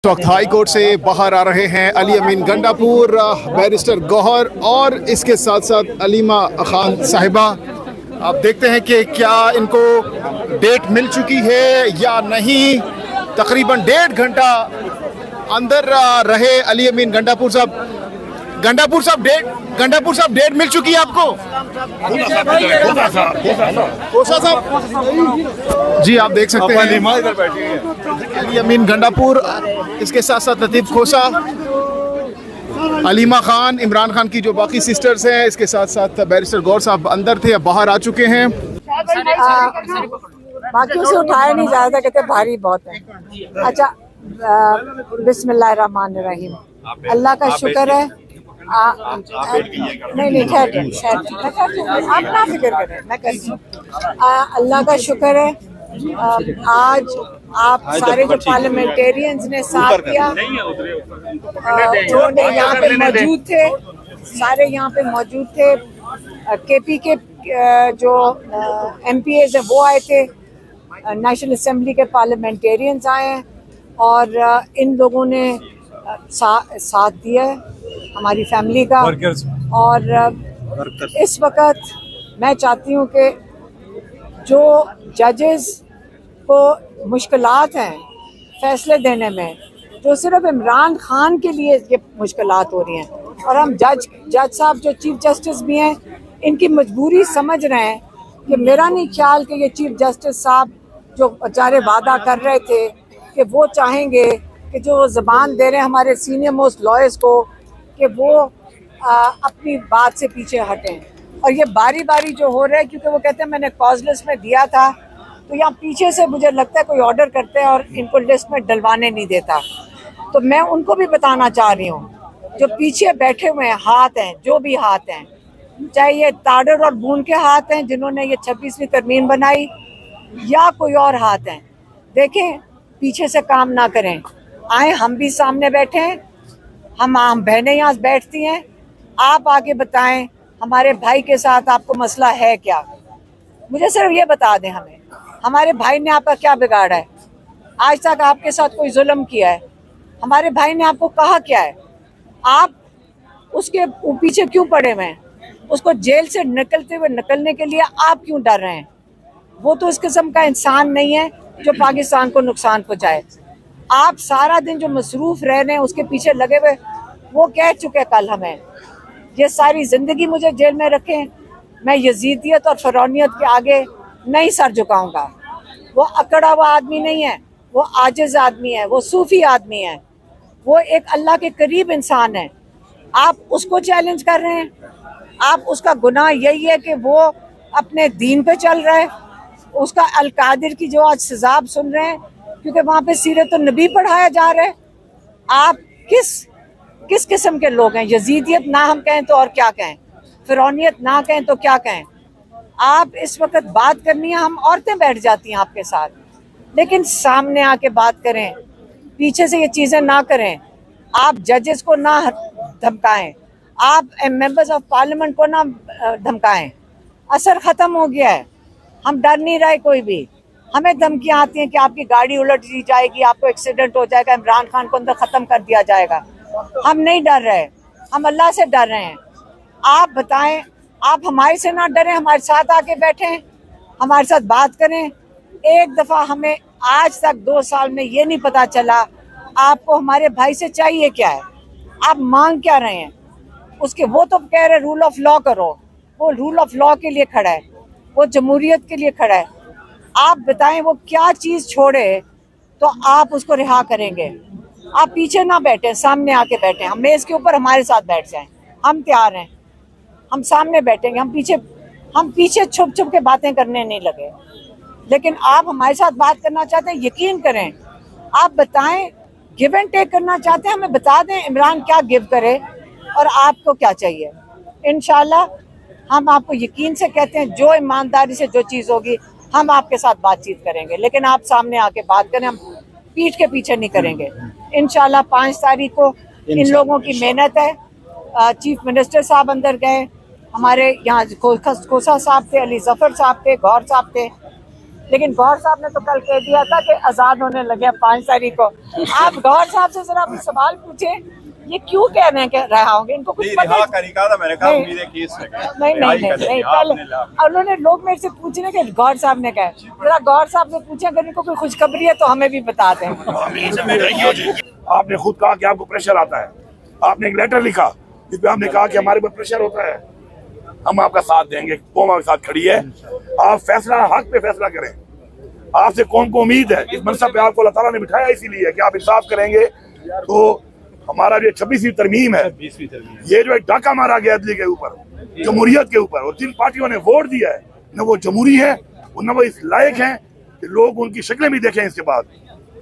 इस वक्त high court से बाहर आ रहे हैं अली अमीन गंडापुर, बैरिस्टर गौहर और इसके साथ साथ अलीमा खान साहिबा। आप देखते हैं कि क्या इनको डेट मिल चुकी है या नहीं। तकरीबन 1.5 घंटा अंदर रहे अली अमीन गंडापुर साहब। गंडापुर साहब डेट मिल चुकी है आपको? खोसा साहब जी, आप देख सकते हैं अली अमीन गंडापुर, इसके साथ साथ लतीफ़ खोसा, अलीमा खान, इमरान खान की जो बाकी सिस्टर्स हैं, इसके साथ साथ बैरिस्टर गौर साहब अंदर थे, अब बाहर आ चुके हैं। बाकी से उठाया नहीं जा रहा, कहते भारी बहुत है। अच्छा, बिस्मिल्लाहिर्रहमानिर्रहीम। अल्लाह का शुक्र है। नहीं ठहर आप ना फिक्र करें, मैं करती हूँ। अल्लाह का शुक्र है, आज आप सारे जो पार्लियामेंटेरियंस ने साथ दिया, जो यहाँ पे मौजूद थे, सारे यहाँ पे मौजूद थे। केपी के जो MPAs हैं वो आए थे, नेशनल असेंबली के पार्लियामेंटेरियंस आए हैं और इन लोगों ने साथ दिया है हमारी फैमिली का। और इस वक्त मैं चाहती हूँ कि जो जजेस को मुश्किलात हैं फैसले देने में, जो सिर्फ इमरान खान के लिए ये मुश्किलात हो रही हैं, और हम जज साहब जो चीफ जस्टिस भी हैं, इनकी मजबूरी समझ रहे हैं। कि मेरा नहीं ख्याल कि ये चीफ जस्टिस साहब जो बेचारे वादा कर रहे थे कि वो चाहेंगे कि जो ज़बान दे रहे हैं हमारे सीनियर मोस्ट लॉयर्स को कि वो अपनी बात से पीछे हटें। और ये बारी बारी जो हो रहा है, क्योंकि वो कहते हैं मैंने कॉज लिस्ट में दिया था, तो यहाँ पीछे से मुझे लगता है कोई ऑर्डर करते हैं और इनको लिस्ट में डलवाने नहीं देता। तो मैं उनको भी बताना चाह रही हूँ, जो पीछे बैठे हुए हैं, हाथ हैं, जो भी हाथ हैं, चाहे ये ताडर और बून के हाथ हैं जिन्होंने ये 26वीं तरमीम बनाई, या कोई और हाथ हैं, देखें पीछे से काम ना करें। आए, हम भी सामने बैठे हैं, हम बहनें यहाँ बैठती हैं, आप आके बताएं हमारे भाई के साथ आपको मसला है क्या। मुझे सिर्फ ये बता दें, हमारे भाई ने आपका क्या बिगाड़ा है? आज तक आपके साथ कोई जुल्म किया है? हमारे भाई ने आपको कहा क्या है? आप उसके पीछे क्यों पड़े हुए हैं? उसको जेल से निकलने के लिए आप क्यों डर रहे हैं? वो तो इस किस्म का इंसान नहीं है जो पाकिस्तान को नुकसान पहुँचाए। आप सारा दिन जो मसरूफ़ रह रहे हैं उसके पीछे लगे हुए, वो कह चुके कल हमें, ये सारी ज़िंदगी मुझे जेल में रखें, मैं यजीदियत और फ़रौनियत के आगे नहीं सर झुकाऊंगा। वो अकड़ा हुआ आदमी नहीं है, वो आजिज़ आदमी है, वो सूफ़ी आदमी है, वो एक अल्लाह के करीब इंसान है। आप उसको चैलेंज कर रहे हैं। आप उसका गुनाह यही है कि वो अपने दीन पे चल रहा है। उसका अल-कादिर की जो आज सज़ा आप सुन रहे हैं, क्योंकि वहाँ पे सीरत नबी पढ़ाया जा रहा है। आप किस किस्म के लोग हैं? यजीदियत ना हम कहें तो और क्या कहें, फ़िरौनियत ना कहें तो क्या कहें। आप इस वक्त बात करनी है, हम औरतें बैठ जाती हैं आपके साथ, लेकिन सामने आके बात करें, पीछे से ये चीज़ें ना करें। आप जजेस को ना धमकाएं, आप मेंबर्स ऑफ पार्लियामेंट को ना धमकाएं। असर ख़त्म हो गया है, हम डर नहीं रहे कोई भी। हमें धमकियाँ आती हैं कि आपकी गाड़ी उलट दी जाएगी, आपको एक्सीडेंट हो जाएगा, इमरान खान को अंदर ख़त्म कर दिया जाएगा। हम नहीं डर रहे, हम अल्लाह से डर रहे हैं। आप बताएं, आप हमारे से ना डरें, हमारे साथ आके बैठें, हमारे साथ बात करें। एक दफ़ा हमें आज तक 2 साल में ये नहीं पता चला आपको हमारे भाई से चाहिए क्या है, आप मांग क्या रहे हैं उसके। वो तो कह रहे रूल ऑफ लॉ करो, वो रूल ऑफ लॉ के लिए खड़ा है, वो जमहूरियत के लिए खड़ा है। आप बताएं वो क्या चीज़ छोड़े तो आप उसको रिहा करेंगे। आप पीछे ना बैठे, सामने आके बैठे, हम मेज़ के ऊपर हमारे साथ बैठ जाएं, हम तैयार हैं, हम सामने बैठेंगे। हम पीछे छुप के बातें करने नहीं लगे। लेकिन आप हमारे साथ बात करना चाहते हैं, यकीन करें, आप बताएं, गिव एंड टेक करना चाहते हैं, हमें बता दें इमरान क्या गिव करे और आपको क्या चाहिए। इंशाल्लाह हम आपको यकीन से कहते हैं, जो ईमानदारी से जो चीज़ होगी हम आपके साथ बातचीत करेंगे, लेकिन आप सामने आके बात करें, हम पीठ के पीछे नहीं करेंगे। इंशाल्लाह 5 तारीख को इन लोगों की मेहनत है। चीफ मिनिस्टर साहब अंदर गए, हमारे यहाँ खोसा साहब थे, अली जफ़र साहब थे, गौर साहब थे, लेकिन गौहर साहब ने तो कल कह दिया था कि आजाद होने लगे 5 तारीख को। आप गौहर साहब से जरा सवाल पूछे, ये क्यों कह रहे होंगे, इनको कुछ पता था, मैंने कहा केस नहीं कल उन्होंने लोग मेरे से पूछने के गौहर साहब ने कहा, जरा गौहर साहब से पूछे अगर इनको कोई खुशखबरी है तो हमें भी बता दें। आपने खुद कहा कि आपको प्रेशर आता है, आपने एक लेटर लिखा जिसमें आपने कहा कि हमारे ऊपर प्रेशर होता है, हम आपका साथ देंगे, कौम आपके साथ खड़ी है, आप फैसला हक पे फैसला करें। आपसे कौम को उम्मीद है, इस मनसब पे आपको अल्लाह ताला ने बिठाया इसीलिए कि आप इंसाफ करेंगे। तो हमारा जो 26वीं तरमीम है, ये जो डाका मारा गया अदली के ऊपर, जमहूरियत के ऊपर, और जिन पार्टियों ने वोट दिया है न वो जमहूरी है न वो इस लायक हैं कि लोग उनकी शक्लें भी देखें इसके बाद।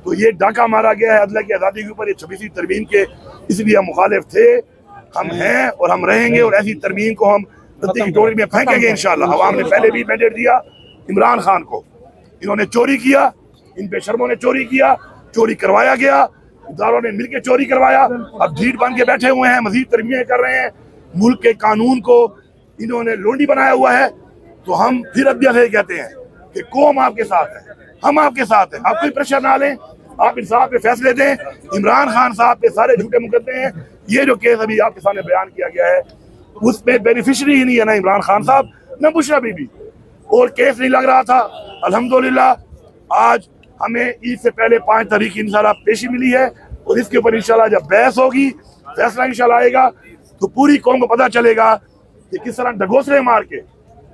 तो ये डाका मारा गया है अदला की आज़ादी के ऊपर, ये 26वीं तरमीम के, इसलिए हम मुखालिफ थे, हम हैं और हम रहेंगे, और ऐसी तरमीम को हम रद्दी की टोकरी में फेंकेंगे इंशाअल्लाह। अवाम ने पहले भी मैंडेट दिया इमरान खान को, इन्होंने चोरी किया, इन बेशर्मों ने चोरी किया, चोरी करवाया गया, इदारों ने मिलकर चोरी करवाया, अब ढीठ बन के बैठे हुए हैं, मजीद तरमीमें कर रहे हैं, मुल्क के कानून को इन्होंने लोंडी बनाया हुआ है। तो हम फिर अब्दिया से कहते हैं कि कौम आपके साथ है, हम आपके साथ हैं, आप कोई प्रेशर ना लें, आप इंसाफ पे फैसले दें। इमरान खान साहब पे सारे झूठे मुकदमे हैं, ये जो केस अभी आपके सामने बयान किया गया है उसमें बेनिफिशरी ही नहीं है ना इमरान खान साहब न बुशरा बीबी, और केस नहीं लग रहा था। अल्हम्दुलिल्लाह आज हमें ईद से पहले 5 तारीख की इंशाल्लाह पेशी मिली है, और इसके ऊपर इंशाल्लाह जब बहस होगी, फैसला इंशाल्लाह आएगा, तो पूरी कौम को पता चलेगा कि किस तरह डगोसले मार के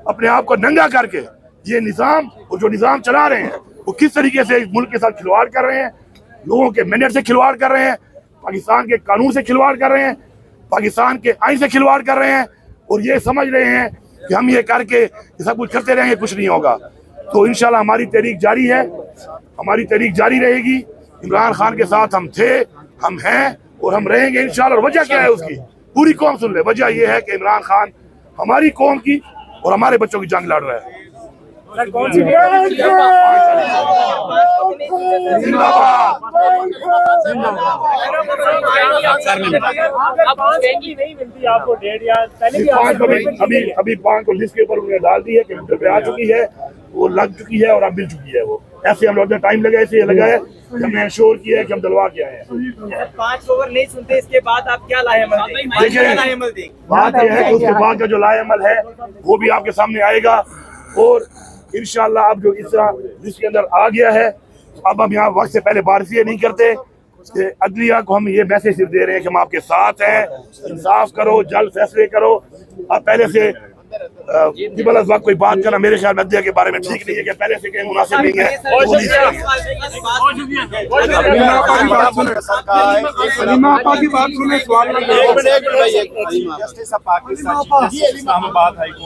अपने आप को नंगा करके ये निज़ाम और जो निज़ाम चला रहे हैं वो किस तरीके से मुल्क के साथ खिलवाड़ कर रहे हैं, लोगों के मैंडेट से खिलवाड़ कर रहे हैं, पाकिस्तान के कानून से खिलवाड़ कर रहे हैं, पाकिस्तान के आइन से खिलवाड़ कर रहे हैं, और ये समझ रहे हैं कि हम ये करके सब कुछ करते रहेंगे, कुछ नहीं होगा। तो इंशाल्लाह हमारी तहरीक जारी है, हमारी तहरीक जारी रहेगी। इमरान खान के साथ हम थे, हम हैं और हम रहेंगे इंशाल्लाह। और वजह क्या है उसकी पूरी कौम सुन ले, वजह ये है कि इमरान खान हमारी कौम की और हमारे बच्चों की जंग लड़ रहा है। कौन सी आपको डेट या अभी 5 को लिस्ट के ऊपर उन्होंने डाल दी है, कंप्यूटर पे आ चुकी है, वो लग चुकी है और अब मिल चुकी है। वो ऐसे हम लोग ने टाइम लगा, ऐसे लगा है कि हमने इंश्योर किया है कि हम दिलवा के आए हैं। 5 ओवर नहीं सुनते, इसके बाद आप क्या लाएअमल देखिए, बात यह है कि उसके बाद का जो लाएअमल है वो भी आपके सामने आएगा, और इंशाल्लाह अब जो इस तरह लिस्ट के अंदर आ गया है, अब हम यहाँ वक्त से पहले बारिशें नहीं करते। अदलिया को हम ये मैसेज दे रहे हैं कि हम आपके साथ हैं, इंसाफ करो, जल्द फैसले करो। अब पहले से वक्त कोई बात करना मेरे ख्याल में अदलिया के बारे में ठीक नहीं है, कि पहले से कहीं मुनासिब नहीं है। Islamabad high court